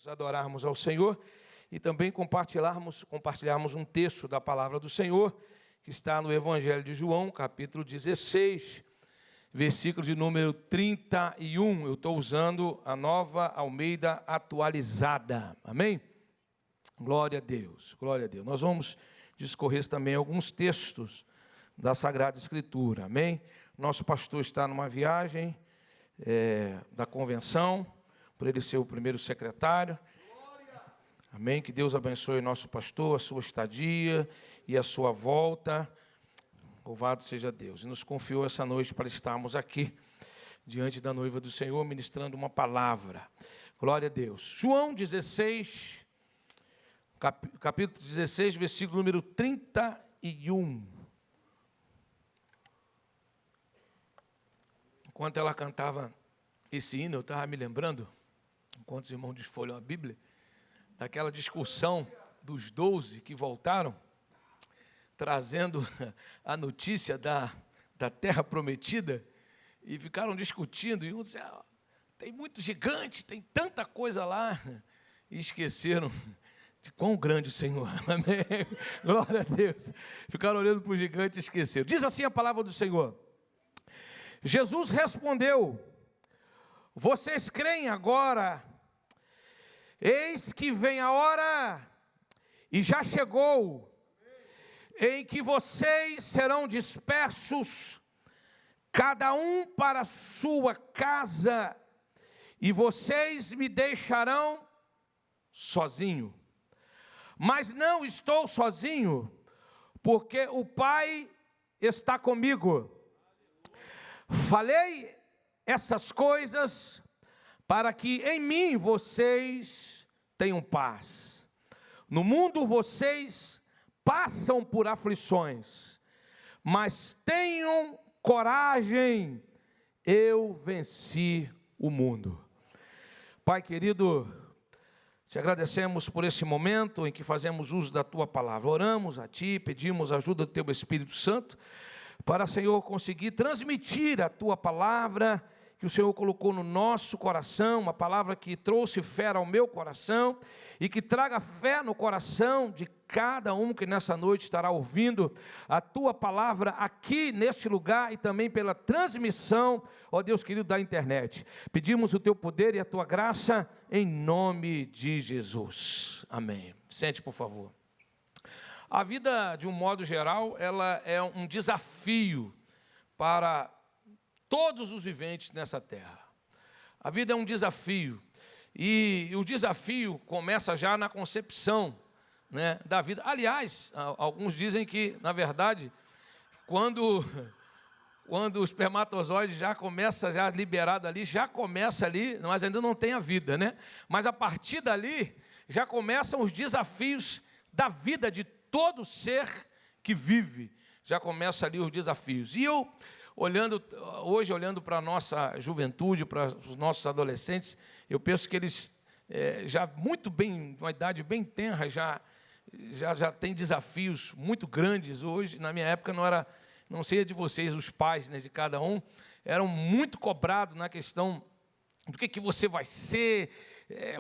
adorarmos ao Senhor e também compartilharmos um texto da palavra do Senhor, que está no Evangelho de João, capítulo 16, versículo de número 31. Eu estou usando a Nova Almeida atualizada. Amém? Glória a Deus, glória a Deus. Nós vamos discorrer também alguns textos da Sagrada Escritura. Amém? Nosso pastor está numa viagem da convenção, por ele ser o primeiro secretário. Amém? Que Deus abençoe o nosso pastor, a sua estadia e a sua volta. Louvado seja Deus. E nos confiou essa noite para estarmos aqui, diante da noiva do Senhor, ministrando uma palavra. Glória a Deus. João 16, capítulo 16, versículo número 31. Enquanto ela cantava esse hino, eu estava me lembrando, enquanto os irmãos desfolham a Bíblia, daquela discussão dos 12 que voltaram, trazendo a notícia da terra prometida, e ficaram discutindo, e um disse, tem muito gigante, tem tanta coisa lá, e esqueceram de quão grande o Senhor. Amém? Glória a Deus. Ficaram olhando para o gigante e esqueceram. Diz assim a palavra do Senhor. Jesus respondeu, vocês creem agora? Eis que vem a hora, e já chegou, em que vocês serão dispersos, cada um para a sua casa, e vocês me deixarão sozinho. Mas não estou sozinho, porque o Pai está comigo. Falei essas coisas para que em mim vocês tenham paz. No mundo vocês passam por aflições, mas tenham coragem, eu venci o mundo. Pai querido, te agradecemos por esse momento em que fazemos uso da Tua palavra. Oramos a Ti, pedimos a ajuda do Teu Espírito Santo, para, Senhor, conseguir transmitir a Tua palavra, que o Senhor colocou no nosso coração, uma palavra que trouxe fé ao meu coração, e que traga fé no coração de cada um que nessa noite estará ouvindo a Tua palavra aqui neste lugar, e também pela transmissão, ó Deus querido, da internet. Pedimos o Teu poder e a Tua graça, em nome de Jesus. Amém. Sente, por favor. A vida, de um modo geral, ela é um desafio para todos os viventes nessa terra. A vida é um desafio, e o desafio começa já na concepção, né, da vida. Aliás, alguns dizem que, na verdade, quando o espermatozoide já começa, já liberado ali, já começa ali, mas ainda não tem a vida, né? Mas a partir dali, já começam os desafios da vida de todo ser que vive, já começa ali os desafios. E eu, hoje olhando para a nossa juventude, para os nossos adolescentes, eu penso que eles já muito bem, uma idade bem tenra, já têm desafios muito grandes. Hoje, na minha época, não sei de vocês, os pais, né, de cada um, eram muito cobrados na questão do que você vai ser,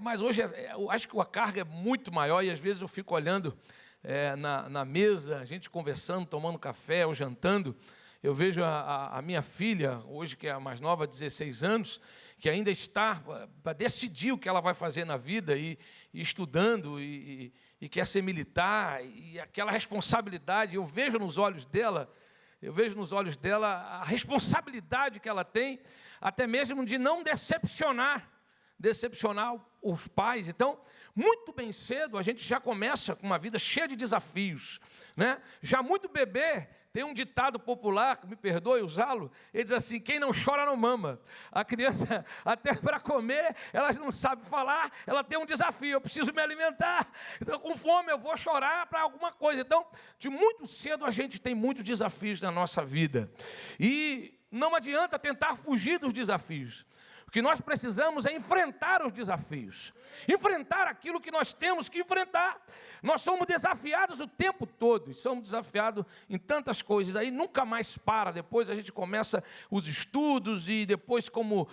mas hoje eu acho que a carga é muito maior, e às vezes eu fico olhando na mesa, a gente conversando, tomando café ou jantando, eu vejo a minha filha, hoje que é a mais nova, 16 anos, que ainda está para decidir o que ela vai fazer na vida, e estudando, e quer ser militar, e aquela responsabilidade, eu vejo nos olhos dela a responsabilidade que ela tem, até mesmo de não decepcionar os pais. Então, muito bem cedo, a gente já começa com uma vida cheia de desafios, né? Já muito bebê, tem um ditado popular, me perdoe usá-lo, ele diz assim, quem não chora não mama. A criança, até para comer, ela não sabe falar, ela tem um desafio, eu preciso me alimentar, então com fome eu vou chorar para alguma coisa. Então, de muito cedo a gente tem muitos desafios na nossa vida, e não adianta tentar fugir dos desafios. O que nós precisamos é enfrentar os desafios, enfrentar aquilo que nós temos que enfrentar. Nós somos desafiados o tempo todo, e somos desafiados em tantas coisas, aí nunca mais para. Depois a gente começa os estudos, e depois como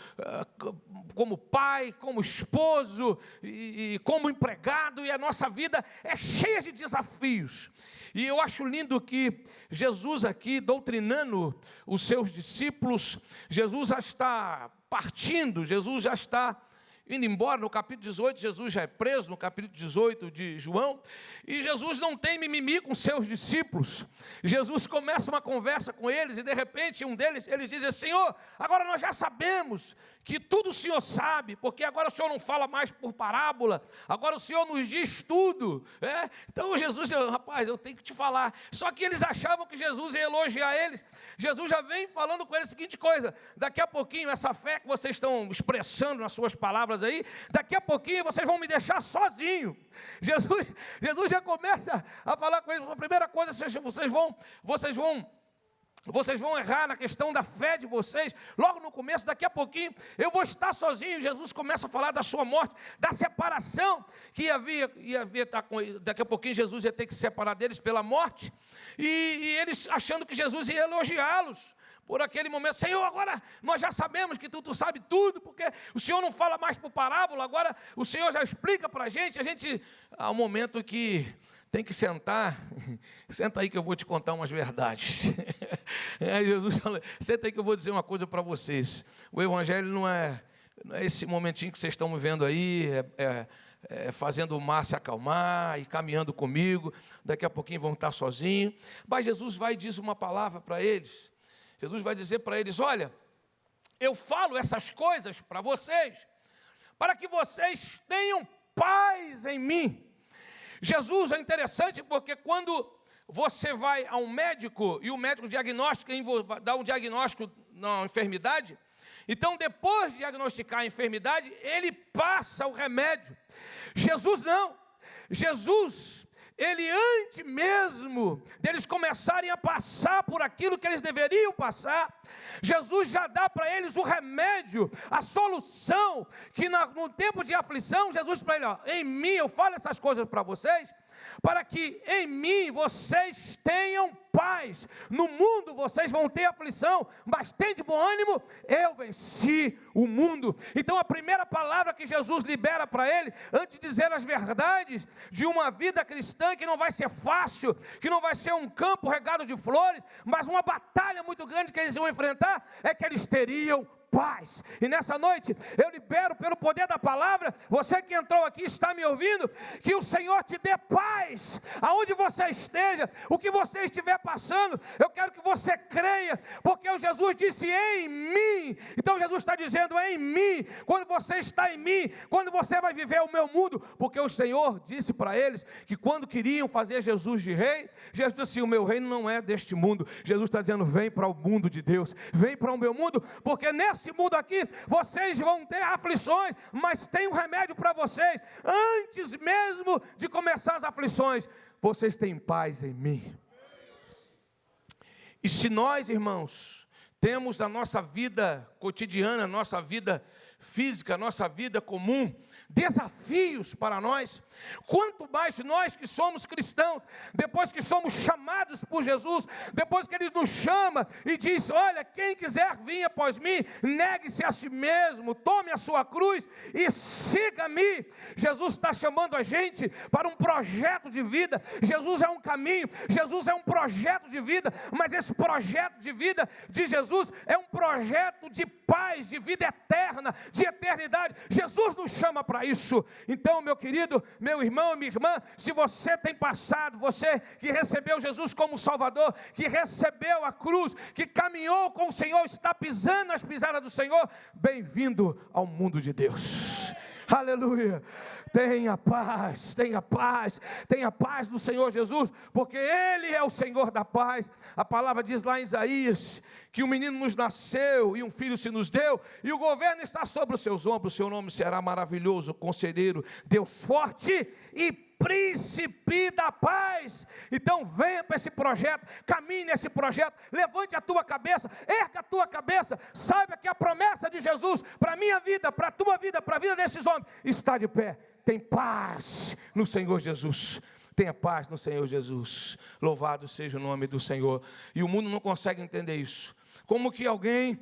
pai, como esposo, e como empregado, e a nossa vida é cheia de desafios. E eu acho lindo que Jesus aqui, doutrinando os seus discípulos, Jesus já está partindo, Jesus já está indo embora. No capítulo 18, Jesus já é preso, no capítulo 18 de João, e Jesus não tem mimimi com seus discípulos. Jesus começa uma conversa com eles, e de repente um deles, eles dizem: Senhor, agora nós já sabemos que tudo o Senhor sabe, porque agora o Senhor não fala mais por parábola, agora o Senhor nos diz tudo. Então Jesus disse: rapaz, eu tenho que te falar. Só que eles achavam que Jesus ia elogiar eles. Jesus já vem falando com eles a seguinte coisa: daqui a pouquinho, essa fé que vocês estão expressando nas suas palavras aí, daqui a pouquinho vocês vão me deixar sozinho. Jesus já começa a falar com eles: a primeira coisa, vocês vão errar na questão da fé de vocês. Logo no começo, daqui a pouquinho, eu vou estar sozinho. Jesus começa a falar da sua morte, da separação que ia estar com ele. Daqui a pouquinho Jesus ia ter que se separar deles pela morte, e eles achando que Jesus ia elogiá-los por aquele momento. Senhor, agora nós já sabemos que tu sabe tudo, porque o Senhor não fala mais por parábola, agora o Senhor já explica para a gente. Há um momento que tem que sentar, senta aí que eu vou te contar umas verdades. Jesus fala: senta aí que eu vou dizer uma coisa para vocês. O evangelho não é esse momentinho que vocês estão me vendo aí, fazendo o mar se acalmar e caminhando comigo, daqui a pouquinho vão estar sozinhos. Mas Jesus vai e diz uma palavra para eles. Jesus vai dizer para eles: olha, eu falo essas coisas para vocês, para que vocês tenham paz em mim. Jesus é interessante porque quando você vai a um médico e o médico dá um diagnóstico na enfermidade, então depois de diagnosticar a enfermidade, ele passa o remédio. Jesus não. Jesus, ele antes mesmo deles começarem a passar por aquilo que eles deveriam passar, Jesus já dá para eles o remédio, a solução, que no tempo de aflição, Jesus para ele: ó, em mim eu falo essas coisas para vocês, para que em mim vocês tenham paz. No mundo vocês vão ter aflição, mas tem de bom ânimo, eu venci o mundo. Então a primeira palavra que Jesus libera para ele, antes de dizer as verdades de uma vida cristã, que não vai ser fácil, que não vai ser um campo regado de flores, mas uma batalha muito grande que eles vão enfrentar, é que eles teriam paz. E nessa noite eu libero pelo poder da palavra, você que entrou aqui está me ouvindo, que o Senhor te dê paz aonde você esteja, o que você estiver passando. Eu quero que você creia, porque o Jesus disse: em mim. Então Jesus está dizendo: em mim. Quando você está em mim, quando você vai viver o meu mundo, porque o Senhor disse para eles que quando queriam fazer Jesus de rei, Jesus disse assim: o meu reino não é deste mundo. Jesus está dizendo: vem para o mundo de Deus, vem para o meu mundo, porque nesse mundo aqui vocês vão ter aflições, mas tem um remédio para vocês. Antes mesmo de começar as aflições, vocês têm paz em mim. E se nós, irmãos, temos na nossa vida cotidiana, nossa vida física, nossa vida comum, desafios para nós, quanto mais nós que somos cristãos, depois que somos chamados por Jesus, depois que Ele nos chama e diz: olha, quem quiser vir após mim, negue-se a si mesmo, tome a sua cruz e siga-me. Jesus está chamando a gente para um projeto de vida. Jesus é um caminho, Jesus é um projeto de vida, mas esse projeto de vida de Jesus é um projeto de paz, de vida eterna, de eternidade. Jesus nos chama para isso. Então, meu querido, meu irmão, minha irmã, se você tem passado, você que recebeu Jesus como Salvador, que recebeu a cruz, que caminhou com o Senhor, está pisando nas pisadas do Senhor, bem-vindo ao mundo de Deus. Aleluia. Tenha paz, tenha paz, tenha paz no Senhor Jesus, porque Ele é o Senhor da paz. A palavra diz lá em Isaías, que um menino nos nasceu, e um filho se nos deu, e o governo está sobre os seus ombros. O seu nome será maravilhoso, conselheiro, Deus forte e príncipe da paz. Então venha para esse projeto, caminhe nesse projeto, levante a tua cabeça, erga a tua cabeça, saiba que a promessa de Jesus para a minha vida, para a tua vida, para a vida desses homens, está de pé. Tem paz no Senhor Jesus, Tenha paz no Senhor Jesus. Louvado seja o nome do Senhor. E o mundo não consegue entender isso. Como que alguém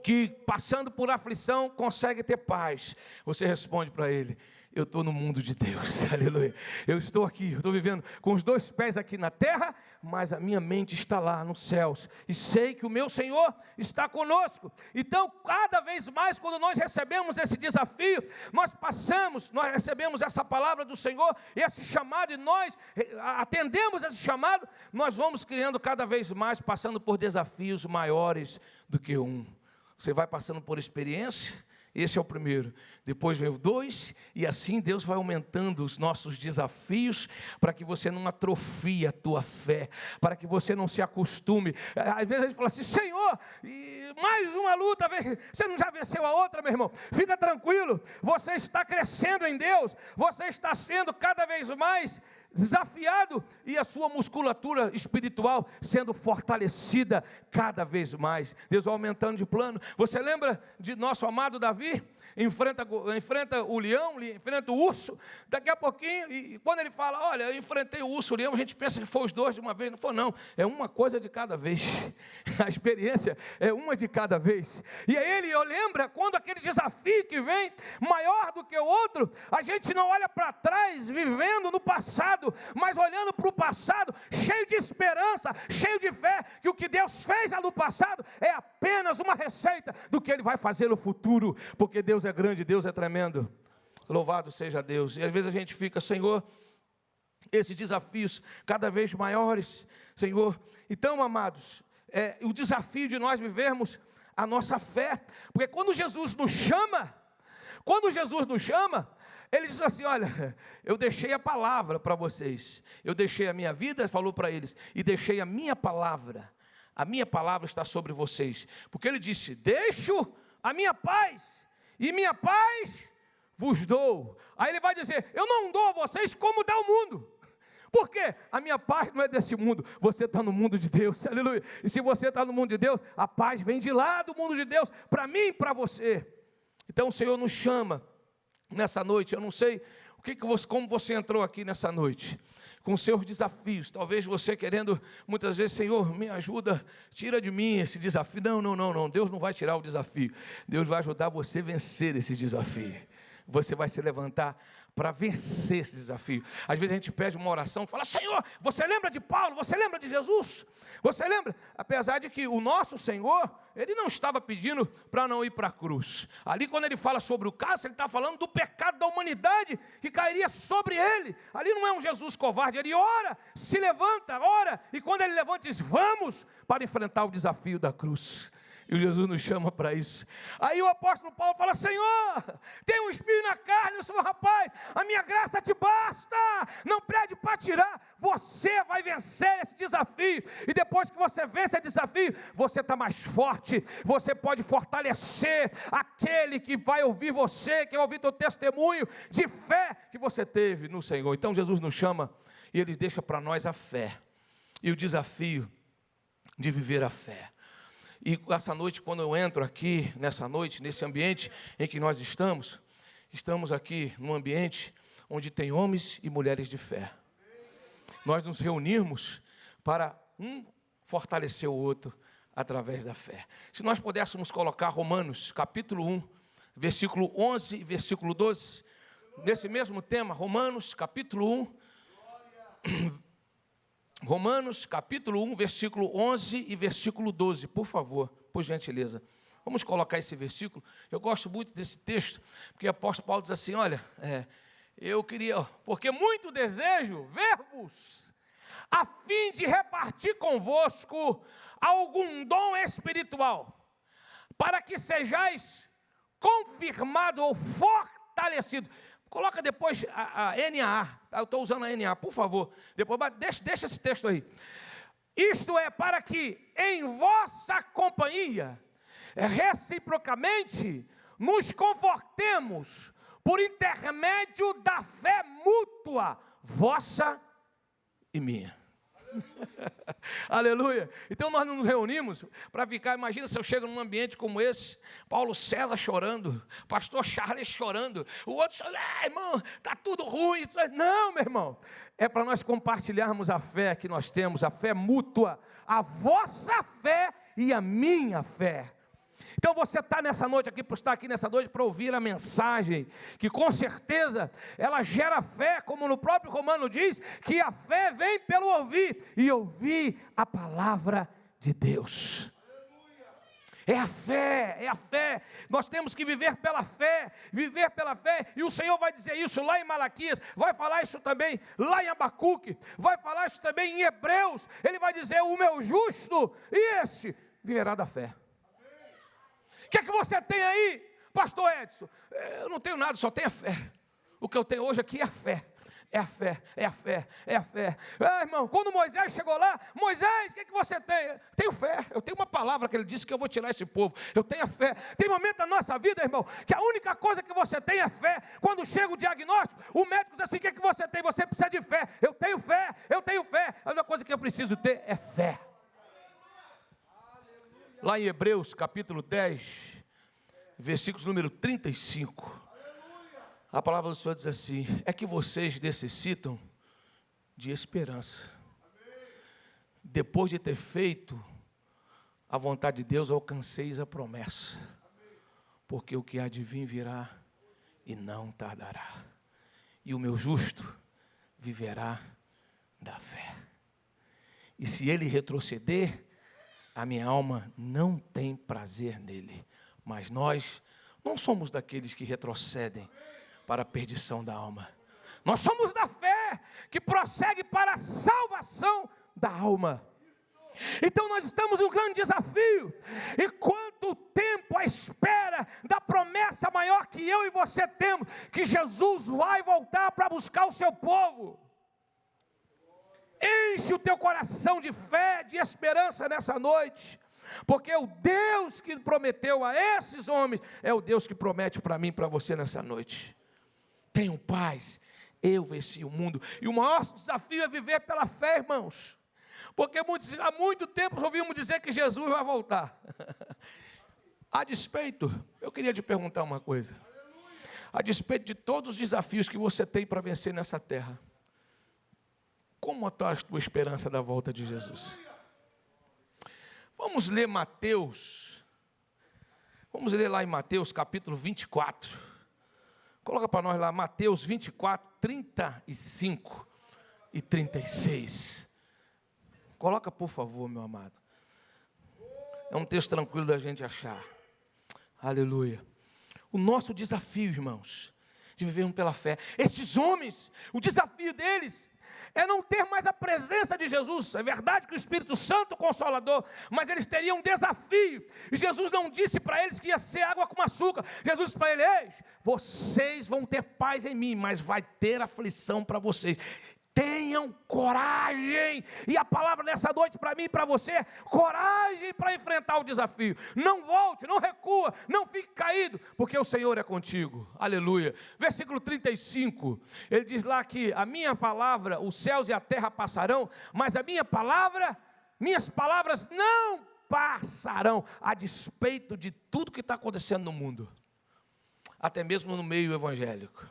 que passando por aflição consegue ter paz? Você responde para ele: eu estou no mundo de Deus, aleluia. Eu estou aqui, eu estou vivendo com os 2 pés aqui na terra, mas a minha mente está lá nos céus, e sei que o meu Senhor está conosco. Então, cada vez mais, quando nós recebemos esse desafio, nós recebemos essa palavra do Senhor, esse chamado, e nós atendemos esse chamado, nós vamos criando cada vez mais, passando por desafios maiores do que um. Você vai passando por experiência. Esse é o primeiro, depois vem o 2, e assim Deus vai aumentando os nossos desafios, para que você não atrofie a tua fé, para que você não se acostume. Às vezes a gente fala assim: Senhor, mais uma luta, você não já venceu a outra, meu irmão? Fica tranquilo, você está crescendo em Deus, você está sendo cada vez mais desafiado, e a sua musculatura espiritual sendo fortalecida cada vez mais. Deus vai aumentando de plano. Você lembra de nosso amado Davi? Enfrenta o leão, enfrenta o urso, daqui a pouquinho, e quando ele fala: olha, eu enfrentei o urso e o leão, a gente pensa que foi os 2 de uma vez. Não foi, não, é uma coisa de cada vez. A experiência é uma de cada vez. E aí eu lembro, quando aquele desafio que vem, maior do que o outro, a gente não olha para trás, vivendo no passado, mas olhando para o passado, cheio de esperança, cheio de fé, que o que Deus fez lá no passado, é apenas uma receita do que Ele vai fazer no futuro, porque Deus é grande, Deus é tremendo. Louvado seja Deus. E às vezes a gente fica: Senhor, esses desafios cada vez maiores, Senhor. Então, amados, o desafio de nós vivermos a nossa fé, porque quando Jesus nos chama, Ele diz assim: olha, eu deixei a palavra para vocês, eu deixei a minha vida, falou para eles, e deixei a minha palavra está sobre vocês, porque Ele disse: deixo a minha paz, e minha paz vos dou. Aí Ele vai dizer: eu não dou a vocês como dá o mundo. Por quê? A minha paz não é desse mundo, você está no mundo de Deus, aleluia. E se você está no mundo de Deus, a paz vem de lá do mundo de Deus, para mim e para você. Então o Senhor nos chama nessa noite. Eu não sei como você entrou aqui nessa noite, com seus desafios. Talvez você querendo, muitas vezes: Senhor, me ajuda, tira de mim esse desafio. Não, Deus não vai tirar o desafio. Deus vai ajudar você a vencer esse desafio. Você vai se levantar para vencer esse desafio. Às vezes a gente pede uma oração, fala: Senhor, você lembra de Paulo? Você lembra de Jesus? Você lembra? Apesar de que o nosso Senhor, Ele não estava pedindo para não ir para a cruz. Ali, quando Ele fala sobre o caso, Ele está falando do pecado da humanidade que cairia sobre Ele. Ali não é um Jesus covarde. Ele ora, se levanta, ora, e quando Ele levanta, diz: vamos para enfrentar o desafio da cruz. E Jesus nos chama para isso. Aí o apóstolo Paulo fala: Senhor, tem um espinho na carne, eu sou rapaz, a minha graça te basta, não pede para tirar. Você vai vencer esse desafio, e depois que você vence esse desafio, você está mais forte, você pode fortalecer aquele que vai ouvir você, que vai ouvir teu testemunho de fé que você teve no Senhor. Então Jesus nos chama, e Ele deixa para nós a fé, e o desafio de viver a fé. E essa noite, quando eu entro aqui, nessa noite, nesse ambiente em que nós estamos aqui num ambiente onde tem homens e mulheres de fé. Nós nos reunimos para um fortalecer o outro através da fé. Se nós pudéssemos colocar Romanos, capítulo 1, versículo 11 e versículo 12, nesse mesmo tema, Romanos, capítulo 1, Romanos, capítulo 1, versículo 11 e versículo 12, por favor, por gentileza. Vamos colocar esse versículo. Eu gosto muito desse texto, porque o apóstolo Paulo diz assim: olha, eu queria, porque muito desejo ver-vos, a fim de repartir convosco algum dom espiritual, para que sejais confirmado ou fortalecido. Coloca depois a NAA, eu estou usando a NAA, por favor. Depois deixa esse texto aí. Isto é, para que em vossa companhia, reciprocamente, nos confortemos por intermédio da fé mútua, vossa e minha. Aleluia. Então nós nos reunimos para ficar, imagina se eu chego num ambiente como esse, Paulo César chorando, pastor Charles chorando, o outro chorando, irmão, está tudo ruim. Não, meu irmão, é para nós compartilharmos a fé que nós temos, a fé mútua, a vossa fé e a minha fé. Então você está nessa noite aqui, por estar aqui nessa noite para ouvir a mensagem, que com certeza ela gera fé, como no próprio Romano diz, que a fé vem pelo ouvir, e ouvir a palavra de Deus. É a fé, nós temos que viver pela fé, e o Senhor vai dizer isso lá em Malaquias, vai falar isso também lá em Abacuque, vai falar isso também em Hebreus, Ele vai dizer, o meu justo, e este viverá da fé. O que é que você tem aí, pastor Edson? Eu não tenho nada, só tenho a fé. O que eu tenho hoje aqui é a fé. É a fé, é a fé, é a fé. Irmão, quando Moisés chegou lá, Moisés, o que é que você tem? Tenho fé, eu tenho uma palavra que ele disse que eu vou tirar esse povo. Eu tenho a fé. Tem momento da nossa vida, irmão, que a única coisa que você tem é fé. Quando chega o diagnóstico, o médico diz assim, o que é que você tem? Você precisa de fé. Eu tenho fé, eu tenho fé. A única coisa que eu preciso ter é fé. Lá em Hebreus, capítulo 10, versículos número 35, a palavra do Senhor diz assim, é que vocês necessitam de esperança. Depois de ter feito a vontade de Deus, alcanceis a promessa, porque o que há de vir virá e não tardará, e o meu justo viverá da fé. E se ele retroceder, a minha alma não tem prazer nele, mas nós não somos daqueles que retrocedem para a perdição da alma. Nós somos da fé que prossegue para a salvação da alma. Então nós estamos num grande desafio. E quanto tempo à espera da promessa maior que eu e você temos, que Jesus vai voltar para buscar o seu povo. Enche o teu coração de fé, de esperança nessa noite, porque o Deus que prometeu a esses homens, é o Deus que promete para mim e para você nessa noite. Tenham paz, eu venci o mundo, e o maior desafio é viver pela fé, irmãos, porque há muito tempo ouvimos dizer que Jesus vai voltar. A despeito, eu queria te perguntar uma coisa, a despeito de todos os desafios que você tem para vencer nessa terra, como está a tua esperança da volta de Jesus? Vamos ler Mateus. Vamos ler lá em Mateus capítulo 24. Coloca para nós lá, Mateus 24, 35 e 36. Coloca por favor, meu amado. É um texto tranquilo da gente achar. Aleluia. O nosso desafio, irmãos, de vivermos pela fé. Esses homens, o desafio deles é não ter mais a presença de Jesus. É verdade que o Espírito Santo Consolador, mas eles teriam um desafio. E Jesus não disse para eles que ia ser água com açúcar. Jesus disse para eles, vocês vão ter paz em mim, mas vai ter aflição para vocês. Tenham coragem, e a palavra nessa noite para mim e para você é coragem para enfrentar o desafio. Não volte, não recua, não fique caído, porque o Senhor é contigo. Aleluia. Versículo 35, ele diz lá que a minha palavra, os céus e a terra passarão, mas a minhas palavras não passarão, a despeito de tudo que está acontecendo no mundo, até mesmo no meio evangélico,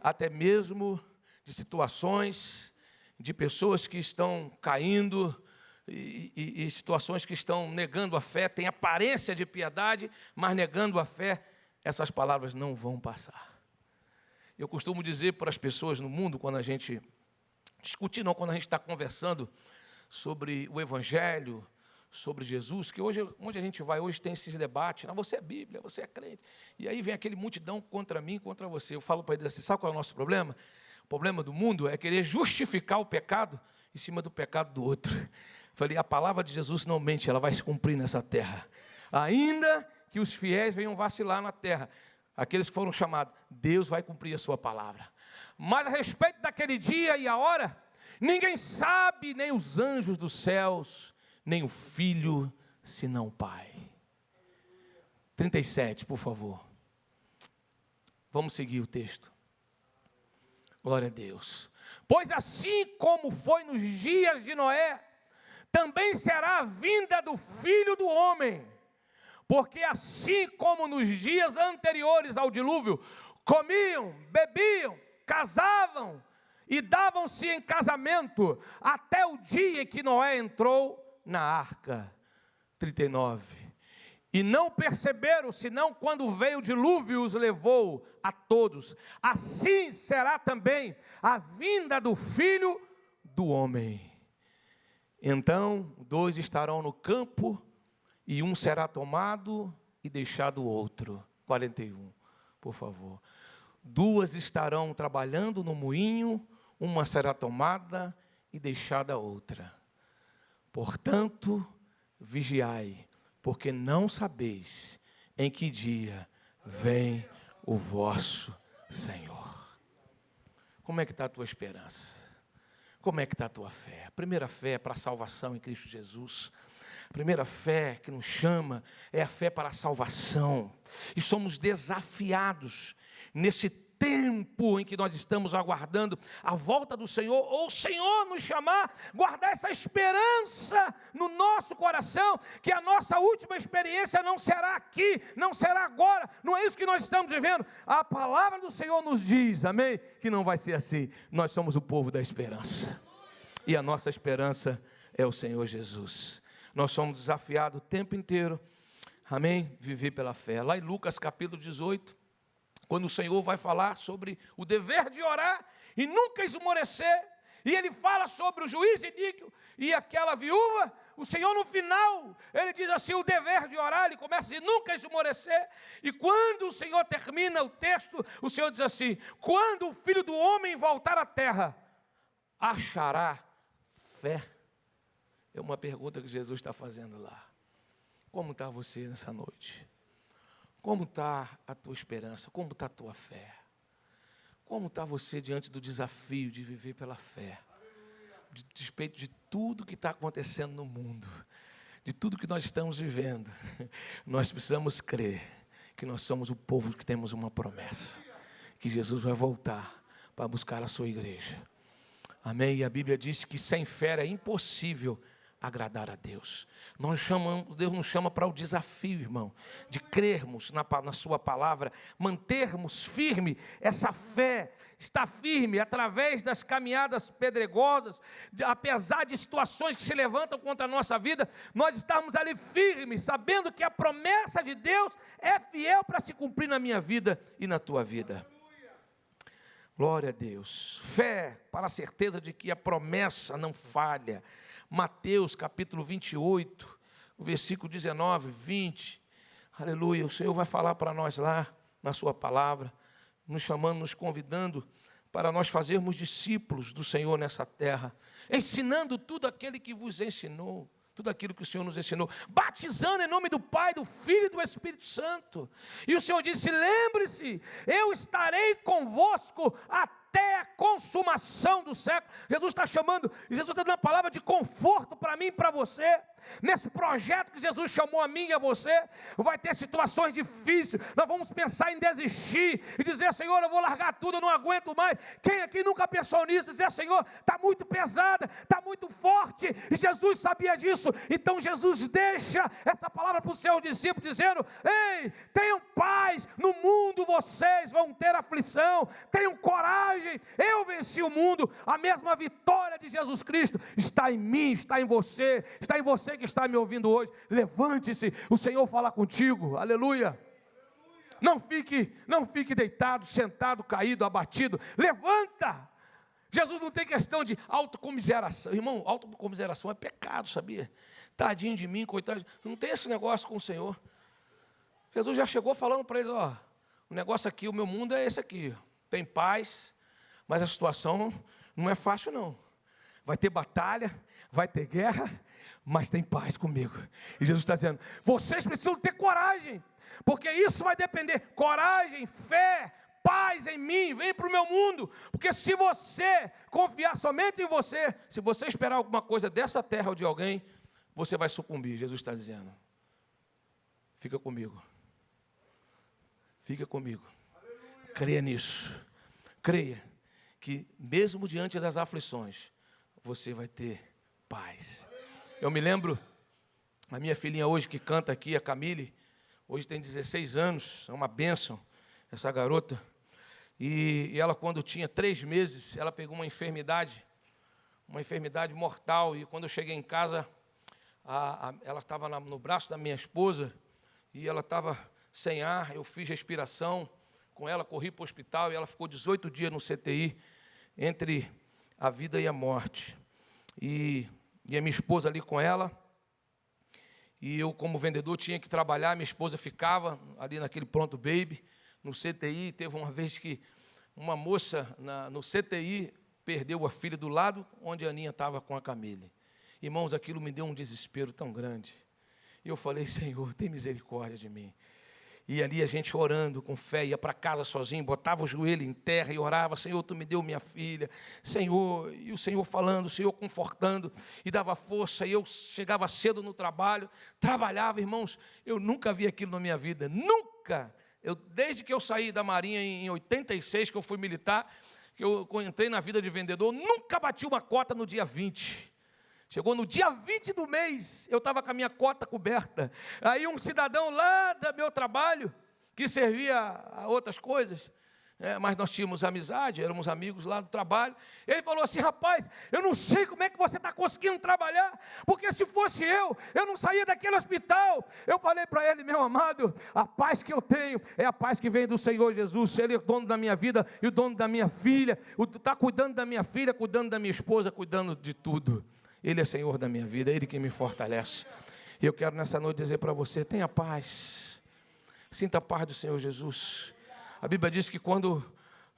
até mesmo de situações, de pessoas que estão caindo, e situações que estão negando a fé, tem aparência de piedade, mas negando a fé, essas palavras não vão passar. Eu costumo dizer para as pessoas no mundo, quando a gente discute, não, quando a gente está conversando sobre o Evangelho, sobre Jesus, que hoje, onde a gente vai hoje tem esses debates, você é Bíblia, você é crente, e aí vem aquele multidão contra mim, contra você. Eu falo para eles assim, sabe qual é o nosso problema? O problema do mundo é querer justificar o pecado em cima do pecado do outro. Falei, a palavra de Jesus não mente, ela vai se cumprir nessa terra. Ainda que os fiéis venham vacilar na terra, aqueles que foram chamados, Deus vai cumprir a sua palavra. Mas a respeito daquele dia e a hora, ninguém sabe, nem os anjos dos céus, nem o Filho, senão o Pai. 37, por favor. Vamos seguir o texto. Glória a Deus. Pois assim como foi nos dias de Noé, também será a vinda do Filho do Homem. Porque assim como nos dias anteriores ao dilúvio, comiam, bebiam, casavam e davam-se em casamento, até o dia em que Noé entrou na arca. 39. E não perceberam, senão quando veio o dilúvio os levou a todos. Assim será também a vinda do Filho do Homem. Então, 2 estarão no campo, e um será tomado e deixado o outro. 41, por favor. 2 estarão trabalhando no moinho, uma será tomada e deixada a outra. Portanto, vigiai, porque não sabeis em que dia vem o vosso Senhor. Como é que está a tua esperança? Como é que está a tua fé? A primeira fé é para a salvação em Cristo Jesus. A primeira fé que nos chama é a fé para a salvação. E somos desafiados nesse tempo em que nós estamos aguardando a volta do Senhor, ou o Senhor nos chamar, guardar essa esperança no nosso coração, que a nossa última experiência não será aqui, não será agora, não é isso que nós estamos vivendo. A palavra do Senhor nos diz, amém, que não vai ser assim. Nós somos o povo da esperança, e a nossa esperança é o Senhor Jesus. Nós somos desafiados o tempo inteiro, amém, viver pela fé. Lá em Lucas capítulo 18, quando o Senhor vai falar sobre o dever de orar e nunca esmorecer, e Ele fala sobre o juiz iníquo e aquela viúva, o Senhor no final, Ele diz assim, o dever de orar, Ele começa a dizer, nunca esmorecer, e quando o Senhor termina o texto, o Senhor diz assim, quando o Filho do Homem voltar à terra, achará fé? É uma pergunta que Jesus está fazendo lá. Como está você nessa noite? Como está a tua esperança? Como está a tua fé? Como está você diante do desafio de viver pela fé? De despeito de tudo que está acontecendo no mundo, de tudo que nós estamos vivendo, nós precisamos crer que nós somos o povo que temos uma promessa, que Jesus vai voltar para buscar a sua igreja. Amém? E a Bíblia diz que sem fé é impossível agradar a Deus. Deus nos chama para o desafio, irmão, de crermos na sua palavra, mantermos firme essa fé, estar firme através das caminhadas pedregosas, apesar de situações que se levantam contra a nossa vida, nós estamos ali firmes, sabendo que a promessa de Deus é fiel para se cumprir na minha vida e na tua vida. Glória a Deus. Fé para a certeza de que a promessa não falha. Mateus capítulo 28, versículo 19, 20. Aleluia, o Senhor vai falar para nós lá, na sua palavra, nos chamando, nos convidando para nós fazermos discípulos do Senhor nessa terra, ensinando tudo aquele que vos ensinou, tudo aquilo que o Senhor nos ensinou, batizando em nome do Pai, do Filho e do Espírito Santo. E o Senhor disse, lembre-se, eu estarei convosco até a consumação do século. Jesus está chamando, Jesus está dando a palavra de conforto para mim e para você. Nesse projeto que Jesus chamou a mim e a você, vai ter situações difíceis, nós vamos pensar em desistir, e dizer, Senhor, eu vou largar tudo, eu não aguento mais. Quem aqui nunca pensou nisso? Dizer, Senhor, está muito pesada, está muito forte, e Jesus sabia disso. Então Jesus deixa essa palavra para os seus discípulos, dizendo, ei, tenham paz, no mundo vocês vão ter aflição, tenham coragem, eu venci o mundo. A mesma vitória de Jesus Cristo está em mim, está em você que está me ouvindo hoje. Levante-se, o Senhor fala contigo, aleluia. Não fique deitado, sentado, caído, abatido, levanta. Jesus não tem questão de autocomiseração, irmão, autocomiseração é pecado, sabia? Tadinho de mim, coitado, não tem esse negócio com o Senhor. Jesus já chegou falando para eles, ó, o negócio aqui, o meu mundo é esse aqui, tem paz, mas a situação não é fácil não, vai ter batalha, vai ter guerra, mas tem paz comigo. E Jesus está dizendo, vocês precisam ter coragem, porque isso vai depender, coragem, fé, paz em mim, vem para o meu mundo, porque se você confiar somente em você, se você esperar alguma coisa dessa terra ou de alguém, você vai sucumbir. Jesus está dizendo, fica comigo, creia nisso, creia, que mesmo diante das aflições, você vai ter paz. Eu me lembro, a minha filhinha hoje que canta aqui, a Camille, hoje tem 16 anos, é uma bênção essa garota. E ela, quando tinha 3 meses, ela pegou uma enfermidade mortal. E quando eu cheguei em casa, ela estava no braço da minha esposa e ela estava sem ar. Eu fiz respiração com ela, corri para o hospital e ela ficou 18 dias no CTI, entre a vida e a morte. E a minha esposa ali com ela. E eu, como vendedor, tinha que trabalhar. Minha esposa ficava ali naquele Pronto Baby, no CTI. Teve uma vez que uma moça no CTI perdeu a filha do lado onde a Aninha estava com a Camille. Irmãos, aquilo me deu um desespero tão grande. E eu falei, Senhor, tem misericórdia de mim. E ali a gente orando com fé, ia para casa sozinho, botava o joelho em terra e orava, Senhor, Tu me deu minha filha, Senhor, e o Senhor falando, o Senhor confortando, e dava força, e eu chegava cedo no trabalho, trabalhava, irmãos, eu nunca vi aquilo na minha vida, nunca. Desde que eu saí da Marinha em 86, que eu fui militar, que eu entrei na vida de vendedor, nunca bati uma cota no dia 20. Chegou no dia 20 do mês, eu estava com a minha cota coberta. Aí um cidadão lá do meu trabalho, que servia a outras coisas, mas nós tínhamos amizade, éramos amigos lá do trabalho. Ele falou assim, rapaz, eu não sei como é que você está conseguindo trabalhar, porque se fosse eu não saía daquele hospital. Eu falei para ele, meu amado, a paz que eu tenho é a paz que vem do Senhor Jesus. Ele é o dono da minha vida e o dono da minha filha, está cuidando da minha filha, cuidando da minha esposa, cuidando de tudo. Ele é Senhor da minha vida, é Ele que me fortalece. E eu quero nessa noite dizer para você, tenha paz, sinta a paz do Senhor Jesus. A Bíblia diz que quando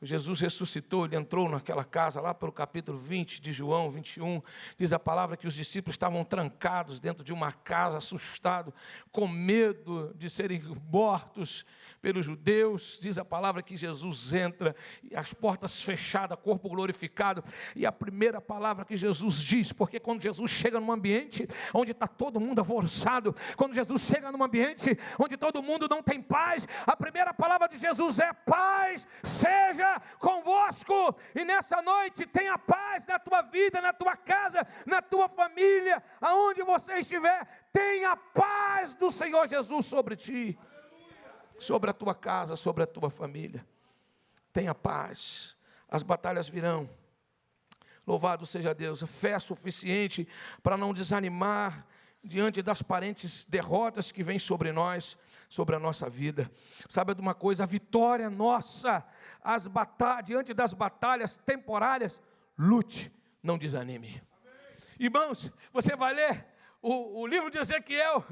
Jesus ressuscitou, Ele entrou naquela casa, lá pelo capítulo 20 de João 21, diz a palavra que os discípulos estavam trancados dentro de uma casa, assustados, com medo de serem mortos pelos judeus. Diz a palavra que Jesus entra, e as portas fechadas, corpo glorificado, e a primeira palavra que Jesus diz, porque quando Jesus chega num ambiente onde está todo mundo alvoroçado, quando Jesus chega num ambiente onde todo mundo não tem paz, a primeira palavra de Jesus é: paz seja convosco. E nessa noite tenha paz na tua vida, na tua casa, na tua família, aonde você estiver, tenha a paz do Senhor Jesus sobre ti, sobre a tua casa, sobre a tua família. Tenha paz, as batalhas virão. Louvado seja Deus. Fé suficiente para não desanimar diante das aparentes derrotas que vêm sobre nós, sobre a nossa vida. Sabe de uma coisa? A vitória nossa, diante das batalhas temporárias, lute, não desanime. Irmãos, você vai ler o livro de Ezequiel.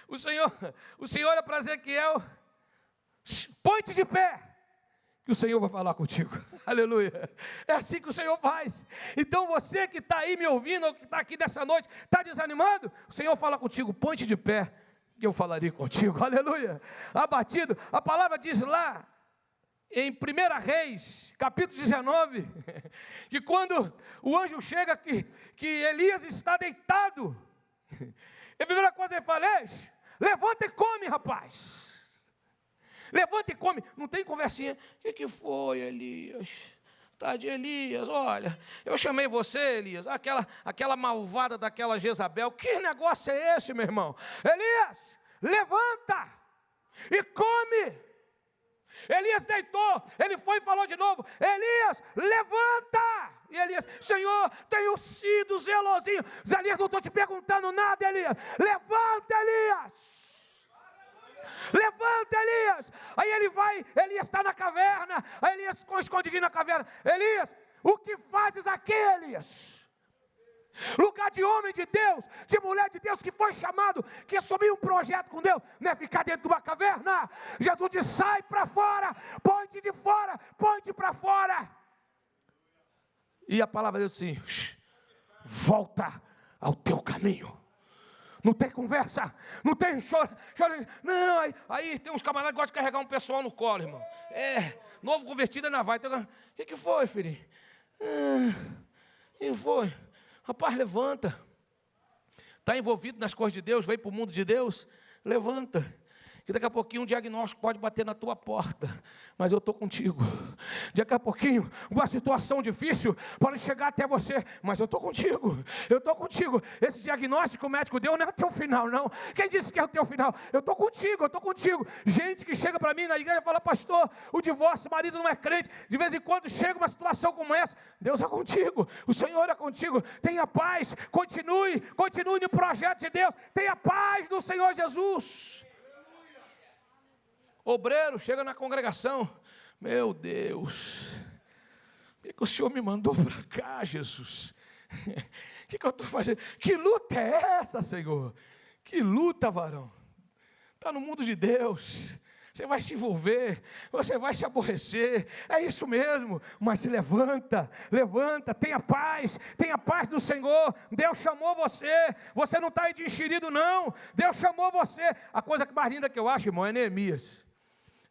O Senhor é para Ezequiel: põe-te de pé, que o Senhor vai falar contigo. Aleluia. É assim que o Senhor faz. Então você que está aí me ouvindo, ou que está aqui dessa noite, está desanimado, o Senhor fala contigo: põe-te de pé, que eu falaria contigo. Aleluia. Abatido. A palavra diz lá em 1 Reis, capítulo 19, que quando o anjo chega, que Elias está deitado, a primeira coisa ele fala: levanta e come, rapaz. Levanta e come. Não tem conversinha. O que foi, Elias? Tadinho, Elias, olha, eu chamei você, Elias, aquela malvada daquela Jezabel. Que negócio é esse, meu irmão? Elias, levanta e come. Elias deitou, ele foi e falou de novo: Elias, levanta. E Elias: Senhor, tenho sido zelosinho. Elias, não estou te perguntando nada, Elias. Levanta, Elias. Levanta, Elias. Aí ele vai, Elias está na caverna. Aí Elias ficou escondidinho na caverna. Elias, o que fazes aqui, Elias? Lugar de homem de Deus, de mulher de Deus, que foi chamado, que assumiu um projeto com Deus, não é ficar dentro de uma caverna. Jesus diz: sai para fora, põe-te de fora, põe-te para fora. E a palavra diz assim: volta ao teu caminho. Não tem conversa, não tem choro. Não, aí tem uns camaradas que gostam de carregar um pessoal no colo, irmão. Novo convertido ainda vai. O que foi, filho? O que foi? Rapaz, levanta. Está envolvido nas coisas de Deus, veio para o mundo de Deus, levanta. que daqui a pouquinho um diagnóstico pode bater na tua porta, mas eu estou contigo. Daqui a pouquinho uma situação difícil pode chegar até você, mas eu estou contigo. Eu estou contigo. Esse diagnóstico que o médico deu não é o teu final, não. Quem disse que é o teu final? Eu estou contigo, eu estou contigo. Gente que chega para mim na igreja e fala: pastor, o divórcio, o marido não é crente. De vez em quando chega uma situação como essa. Deus é contigo, o Senhor é contigo. Tenha paz, continue no projeto de Deus. Tenha paz do Senhor Jesus. Obreiro chega na congregação: meu Deus, por que o Senhor me mandou para cá, Jesus? O que eu estou fazendo? Que luta é essa, Senhor? Que luta, varão. Está no mundo de Deus. Você vai se envolver, você vai se aborrecer, é isso mesmo, mas se levanta, tenha paz do Senhor. Deus chamou você não está aí de enxerido não, Deus chamou você. A coisa mais linda que eu acho, irmão, é Neemias.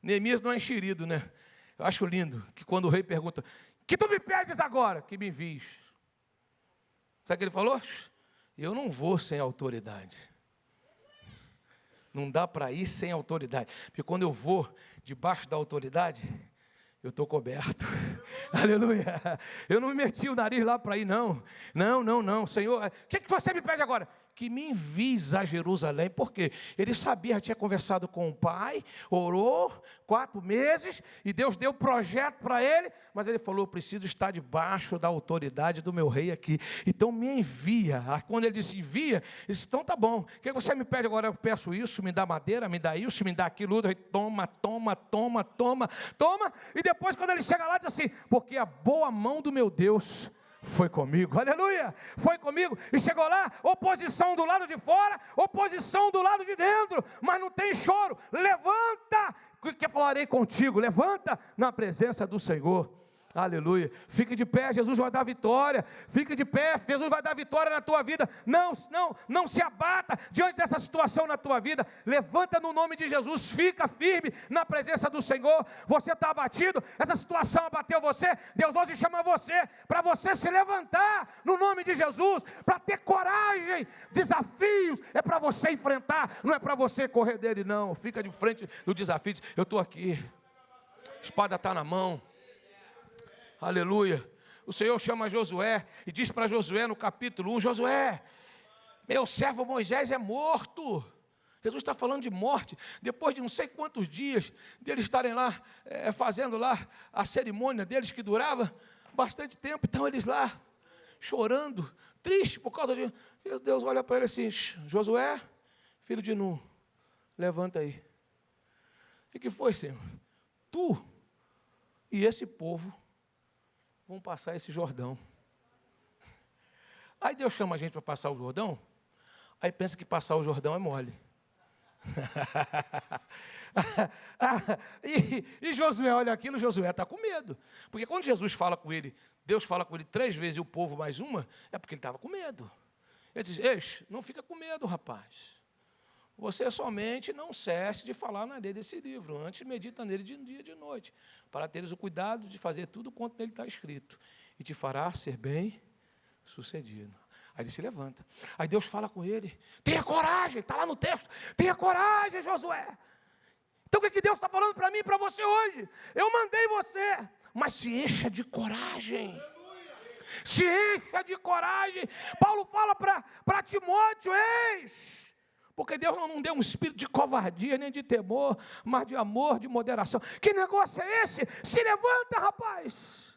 Neemias não é enxerido, né? Eu acho lindo, que quando o rei pergunta: que tu me pedes agora? Que me envies. Sabe o que ele falou? Eu não vou sem autoridade. Não dá para ir sem autoridade, porque quando eu vou debaixo da autoridade, eu estou coberto. Aleluia. Eu não me meti o nariz lá para ir, não. Não, Senhor, o que você me pede agora? Que me envies a Jerusalém. Por quê? Ele sabia, já tinha conversado com o pai, orou 4 meses, e Deus deu o projeto para ele, mas ele falou: eu preciso estar debaixo da autoridade do meu rei aqui, então me envia. Quando ele disse envia, ele disse: então tá bom, o que você me pede agora? Eu peço isso, me dá madeira, me dá isso, me dá aquilo, ele toma, e depois quando ele chega lá diz assim: porque a boa mão do meu Deus foi comigo, aleluia, foi comigo. E chegou lá, oposição do lado de fora, oposição do lado de dentro, mas não tem choro. Levanta, que falarei contigo. Levanta na presença do Senhor. Aleluia. Fique de pé, Jesus vai dar vitória. Fique de pé, Jesus vai dar vitória na tua vida. Não se abata diante dessa situação na tua vida. Levanta no nome de Jesus. Fica firme na presença do Senhor. Você está abatido, essa situação abateu você. Deus hoje chama você para você se levantar no nome de Jesus, para ter coragem. Desafios é para você enfrentar, não é para você correr dele, não. Fica de frente do desafio. Eu estou aqui, a espada está na mão. Aleluia. O Senhor chama Josué e diz para Josué no capítulo 1, Josué, meu servo Moisés é morto. Jesus está falando de morte, depois de não sei quantos dias, deles estarem lá, fazendo lá a cerimônia deles, que durava bastante tempo. Então eles lá, chorando, triste por causa de... Deus olha para ele assim: Josué, filho de Nun, levanta aí. O que foi, Senhor? Tu e esse povo vão passar esse Jordão. Aí Deus chama a gente para passar o Jordão, aí pensa que passar o Jordão é mole. E Josué olha aquilo, Josué está com medo, porque quando Jesus fala com ele, Deus fala com ele 3 vezes e o povo mais uma, é porque ele estava com medo. Ele diz: ei, não fica com medo, rapaz. Você somente não cesse de falar na lei desse livro, antes medita nele de dia e de noite, para teres o cuidado de fazer tudo quanto nele está escrito, e te fará ser bem sucedido. Aí ele se levanta, aí Deus fala com ele: tenha coragem, está lá no texto, tenha coragem, Josué. Então o que Deus está falando para mim e para você hoje? Eu mandei você, mas se encha de coragem. Se encha de coragem. Paulo fala para Timóteo: eis, porque Deus não deu um espírito de covardia, nem de temor, mas de amor, de moderação. Que negócio é esse? Se levanta, rapaz.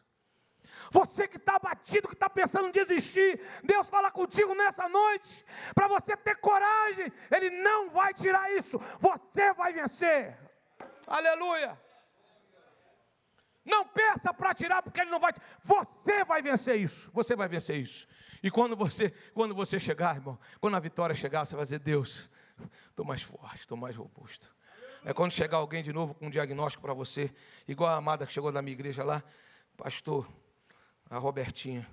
Você que está abatido, que está pensando em desistir, Deus fala contigo nessa noite, para você ter coragem. Ele não vai tirar isso, você vai vencer. Aleluia. Não peça para tirar, porque ele não vai. Você vai vencer isso, você vai vencer isso. E quando você chegar, irmão, quando a vitória chegar, você vai dizer: Deus, estou mais forte, estou mais robusto. É quando chegar alguém de novo com um diagnóstico para você, igual a amada que chegou da minha igreja lá: pastor, a Robertinha,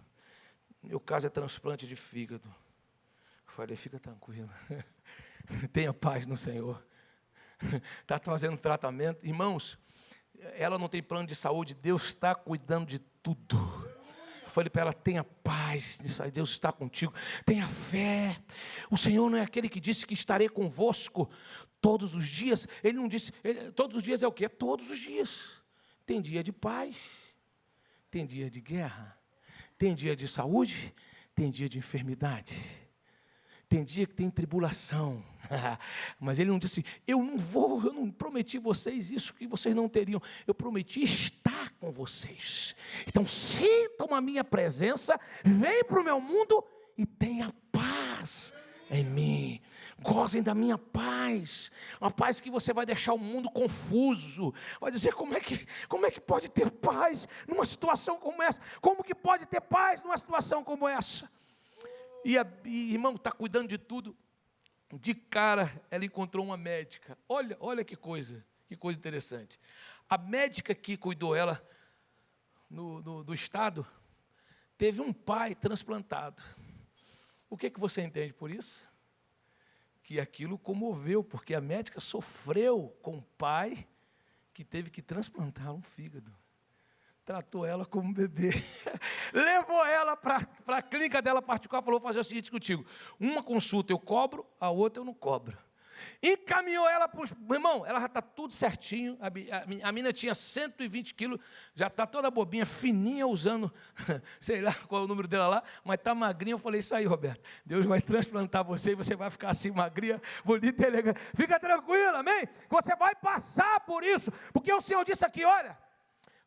meu caso é transplante de fígado. Eu falei: fica tranquilo, tenha paz no Senhor. Está fazendo tratamento. Irmãos, ela não tem plano de saúde, Deus está cuidando de tudo. Eu falei para ela: tenha paz. paz nisso aí, Deus está contigo. Tenha fé. O Senhor não é aquele que disse que estarei convosco todos os dias. Ele não disse, todos os dias é o quê? Todos os dias. Tem dia de paz, tem dia de guerra, tem dia de saúde, tem dia de enfermidade. Tem dia que tem tribulação, mas ele não disse, eu não prometi vocês isso que vocês não teriam, eu prometi estar com vocês. Então sintam a minha presença, vem para o meu mundo e tenha paz em mim. Gozem da minha paz, uma paz que você vai deixar o mundo confuso, vai dizer como é que pode ter paz numa situação como essa, como que pode ter paz numa situação como essa? E irmão, está cuidando de tudo. De cara, ela encontrou uma médica. Olha que coisa interessante. A médica que cuidou ela do estado, teve um pai transplantado. O que você entende por isso? Que aquilo comoveu, porque a médica sofreu com o pai que teve que transplantar um fígado. Tratou ela como bebê, levou ela para a clínica dela particular, falou, vou fazer o seguinte contigo, uma consulta eu cobro, a outra eu não cobro. Encaminhou ela para os... Irmão, ela já está tudo certinho, a menina tinha 120 quilos, já está toda bobinha, fininha, usando, sei lá qual é o número dela lá, mas está magrinha. Eu falei, isso aí, Roberto, Deus vai transplantar você e você vai ficar assim magrinha, bonita e elegante. Fica tranquila, amém? Você vai passar por isso, porque o Senhor disse aqui, olha,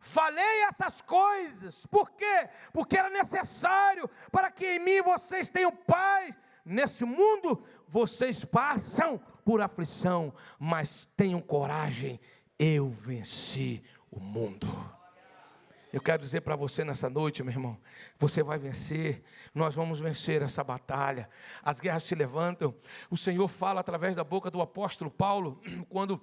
falei essas coisas, por quê? Porque era necessário para que em mim vocês tenham paz. Nesse mundo vocês passam por aflição, mas tenham coragem, eu venci o mundo. Eu quero dizer para você nessa noite, meu irmão, você vai vencer, nós vamos vencer essa batalha. As guerras se levantam, o Senhor fala através da boca do apóstolo Paulo, quando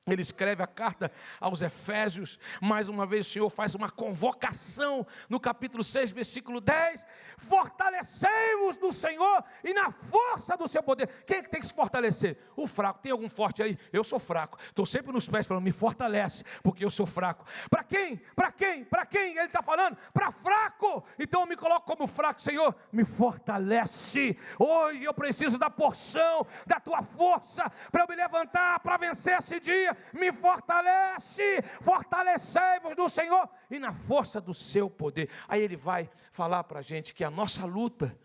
ele escreve a carta aos Efésios, mais uma vez o Senhor faz uma convocação no capítulo 6, versículo 10, fortalecei-vos no Senhor e na força do seu poder. Quem é que tem que se fortalecer? O fraco. Tem algum forte aí? Eu sou fraco, estou sempre nos pés falando, me fortalece, porque eu sou fraco. Para quem? Para quem? Para quem ele está falando? Para fraco. Então eu me coloco como fraco. Senhor, me fortalece. Hoje eu preciso da porção da tua força, para eu me levantar, para vencer esse dia. Me fortalece, fortalecei-vos no Senhor e na força do seu poder. Aí ele vai falar para a gente que a nossa luta,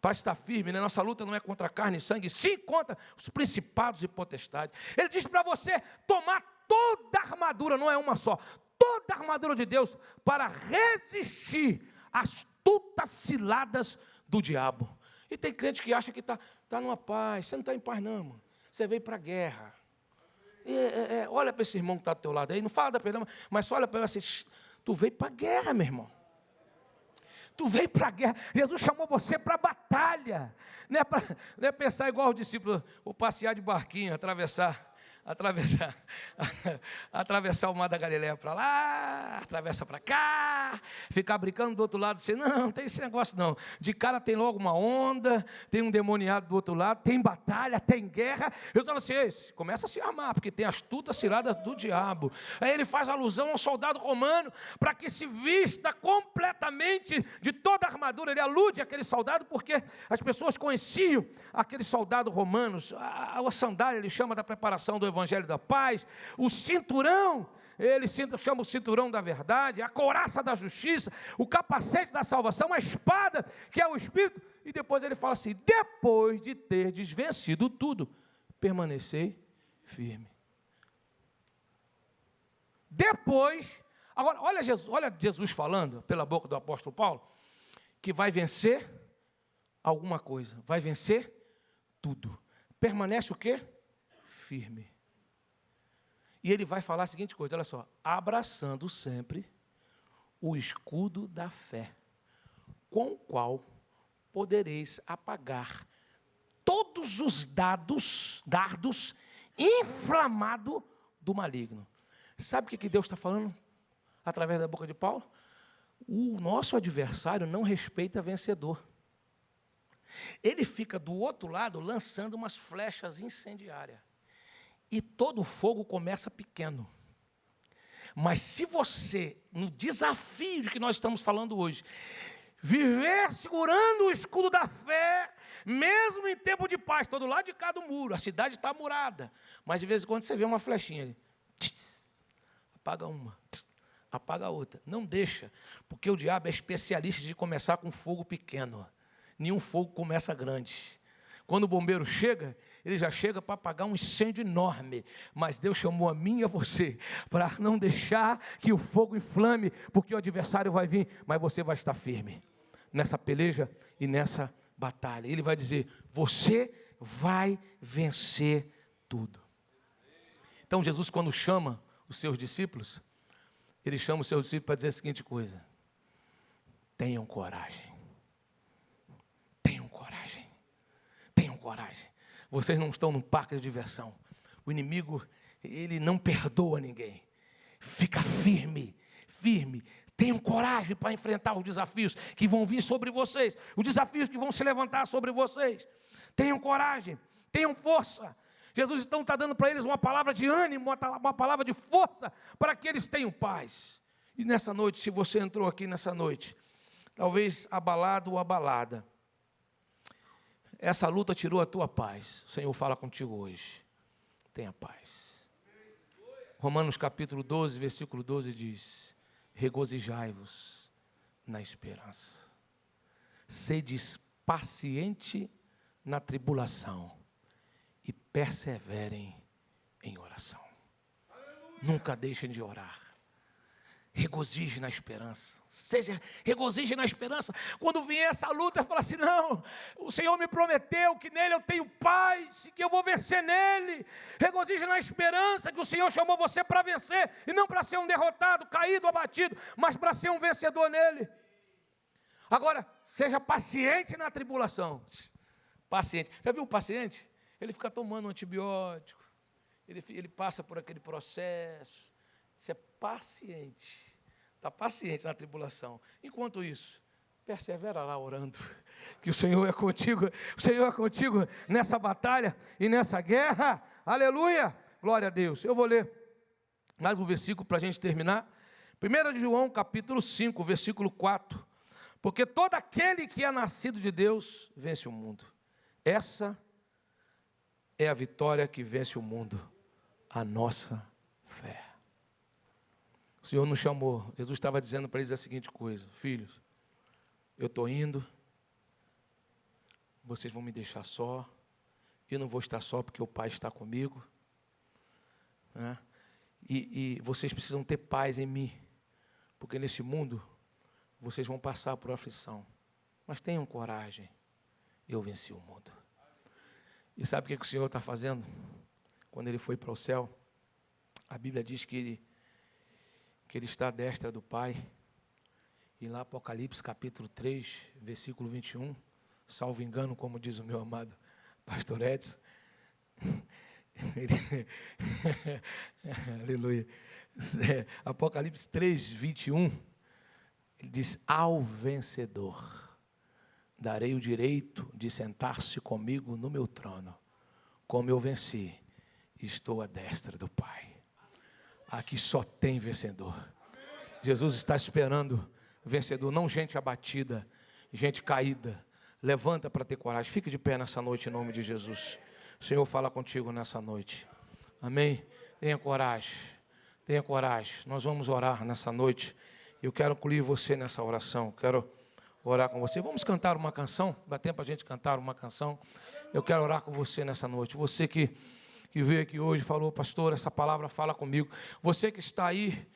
para estar firme, né? Nossa luta não é contra carne e sangue, sim contra os principados e potestades. Ele diz para você tomar toda a armadura, não é uma só, toda a armadura de Deus, para resistir às astutas ciladas do diabo. E tem crente que acha que está numa paz. Você não está em paz não, mano. Você veio para a guerra. Olha para esse irmão que está do teu lado aí, não fala da perdão, mas só olha para ele assim, tu veio para a guerra, meu irmão. Tu veio para a guerra, Jesus chamou você para a batalha. Não é pensar igual os discípulos, ou passear de barquinho, atravessar o mar da Galileia para lá, atravessa para cá, ficar brincando do outro lado, assim, não tem esse negócio não, de cara tem logo uma onda, tem um demoniado do outro lado, tem batalha, tem guerra. Eu falo assim, começa a se armar, porque tem astutas ciladas do diabo. Aí ele faz alusão ao soldado romano, para que se vista completamente de toda a armadura. Ele alude àquele soldado, porque as pessoas conheciam aqueles soldados romanos, a sandália ele chama da preparação do Evangelho da paz, o cinturão, ele chama o cinturão da verdade, a couraça da justiça, o capacete da salvação, a espada, que é o Espírito, e depois ele fala assim, depois de ter desvencido tudo, permanecei firme. Depois, agora olha Jesus falando, pela boca do apóstolo Paulo, que vai vencer alguma coisa, vai vencer tudo, permanece o quê? Firme. E ele vai falar a seguinte coisa, olha só, abraçando sempre o escudo da fé, com o qual podereis apagar todos os dardos inflamados do maligno. Sabe o que Deus está falando através da boca de Paulo? O nosso adversário não respeita vencedor. Ele fica do outro lado lançando umas flechas incendiárias. E todo fogo começa pequeno. Mas se você, no desafio de que nós estamos falando hoje, Viver segurando o escudo da fé, mesmo em tempo de paz, todo lado de cá do muro, a cidade está murada, mas de vez em quando você vê uma flechinha ali, apaga uma, apaga a outra, não deixa, porque o diabo é especialista de começar com fogo pequeno, nenhum fogo começa grande. Quando o bombeiro chega, ele já chega para apagar um incêndio enorme, mas Deus chamou a mim e a você, para não deixar que o fogo inflame, porque o adversário vai vir, mas você vai estar firme, nessa peleja e nessa batalha. Ele vai dizer, você vai vencer tudo. Então Jesus, quando chama os seus discípulos, ele chama os seus discípulos para dizer a seguinte coisa: tenham coragem, tenham coragem, tenham coragem. Vocês não estão num parque de diversão. O inimigo, ele não perdoa ninguém. Fica firme, firme. Tenham coragem para enfrentar os desafios que vão vir sobre vocês, os desafios que vão se levantar sobre vocês. Tenham coragem, tenham força. Jesus então está dando para eles uma palavra de ânimo, uma palavra de força, para que eles tenham paz. E nessa noite, se você entrou aqui nessa noite, talvez abalado ou abalada, essa luta tirou a tua paz. O Senhor fala contigo hoje. Tenha paz. Romanos capítulo 12, versículo 12 diz: regozijai-vos na esperança. Sedes paciente na tribulação e perseverem em oração. Nunca deixem de orar. Regozije na esperança. Regozije na esperança. Quando vier essa luta, fala assim: não, o Senhor me prometeu que nele eu tenho paz, que eu vou vencer nele. Regozije na esperança que o Senhor chamou você para vencer, e não para ser um derrotado, caído, abatido, mas para ser um vencedor nele. Agora, seja paciente na tribulação. Paciente. Já viu o paciente? Ele fica tomando um antibiótico, ele passa por aquele processo. Você é paciente, está paciente na tribulação. Enquanto isso, persevera lá orando, que o Senhor é contigo nessa batalha e nessa guerra. Aleluia, glória a Deus. Eu vou ler mais um versículo para a gente terminar. 1 João capítulo 5, versículo 4. Porque todo aquele que é nascido de Deus vence o mundo. Essa é a vitória que vence o mundo, a nossa fé. O Senhor nos chamou, Jesus estava dizendo para eles a seguinte coisa: filhos, eu estou indo, vocês vão me deixar só, eu não vou estar só porque o Pai está comigo, né? E vocês precisam ter paz em mim, porque nesse mundo vocês vão passar por aflição, mas tenham coragem, eu venci o mundo. E sabe o que o Senhor está fazendo? Quando Ele foi para o céu, a Bíblia diz que Ele está à destra do Pai, e lá Apocalipse capítulo 3, versículo 21, salvo engano, como diz o meu amado pastor Edson, aleluia, Apocalipse 3, 21, ele diz: ao vencedor darei o direito de sentar-se comigo no meu trono, como eu venci, estou à destra do Pai. Aqui só tem vencedor. Jesus está esperando vencedor, não gente abatida, gente caída. Levanta para ter coragem. Fique de pé nessa noite em nome de Jesus. O Senhor fala contigo nessa noite. Amém? Tenha coragem. Tenha coragem. Nós vamos orar nessa noite. Eu quero incluir você nessa oração. Quero orar com você. Vamos cantar uma canção. Dá tempo a gente cantar uma canção. Eu quero orar com você nessa noite. Você que veio aqui hoje e falou: pastor, essa palavra fala comigo. Você que está aí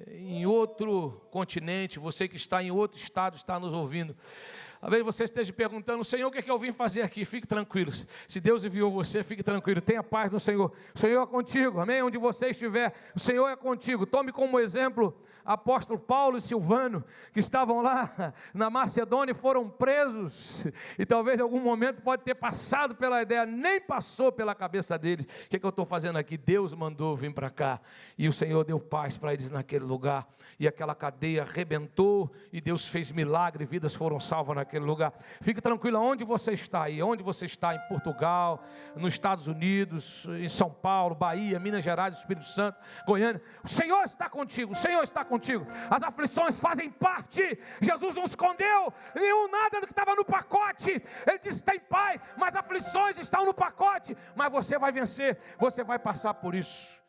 em outro continente, você que está em outro estado, está nos ouvindo. Talvez você esteja perguntando: Senhor, o que é que eu vim fazer aqui? Fique tranquilo. Se Deus enviou você, fique tranquilo. Tenha paz no Senhor. O Senhor é contigo. Amém? Onde você estiver, o Senhor é contigo. Tome como exemplo apóstolo Paulo e Silvano, que estavam lá na Macedônia e foram presos. E talvez em algum momento pode ter passado pela ideia, nem passou pela cabeça deles: o que é que eu estou fazendo aqui? Deus mandou vir para cá. E o Senhor deu paz para eles naquele lugar. E aquela cadeia arrebentou e Deus fez milagre, vidas foram salvas naquele naquele lugar. Fique tranquilo, onde você está aí, onde você está, em Portugal, nos Estados Unidos, em São Paulo, Bahia, Minas Gerais, Espírito Santo, Goiânia. O Senhor está contigo, o Senhor está contigo. As aflições fazem parte. Jesus não escondeu nada do que estava no pacote. Ele disse: tem paz, mas aflições estão no pacote. Mas você vai vencer, você vai passar por isso.